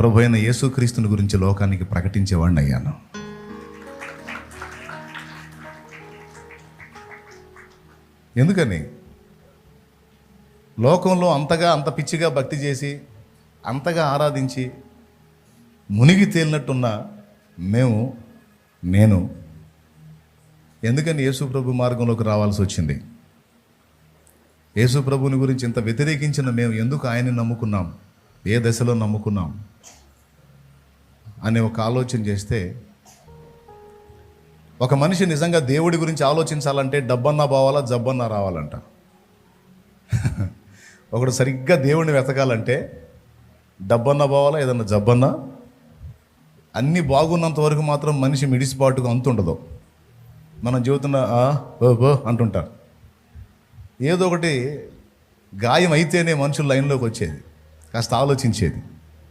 ప్రభు అయిన యేసుక్రీస్తుని గురించి లోకానికి ప్రకటించేవాడిని అయ్యాను. ఎందుకని? లోకంలో అంత పిచ్చిగా భక్తి చేసి అంతగా ఆరాధించి మునిగి తేలినట్టున్న నేను ఎందుకని యేసు ప్రభు మార్గంలోకి రావాల్సి వచ్చింది? యేసు ప్రభుని గురించి ఇంత వ్యతిరేకించిన మేము ఎందుకు ఆయన్ని నమ్ముకున్నాం, ఏ దశలో నమ్ముకున్నాం అనే ఒక ఆలోచన చేస్తే, ఒక మనిషి నిజంగా దేవుడి గురించి ఆలోచించాలంటే డబ్బన్నా పోవాలా, జబ్బన్నా రావాలంట. ఒకడు సరిగ్గా దేవుడిని వెతకాలంటే డబ్బన్నా పోవాలా, ఏదన్నా జబ్బన్నా. అన్నీ బాగున్నంత వరకు మాత్రం మనిషి మిడిసిపాటుగా అంతుండదు. మనం చెబుతున్న అంటుంటారు. ఏదో ఒకటి గాయం అయితేనే మనుషులు లైన్లోకి వచ్చేది, కాస్త ఆలోచించేది.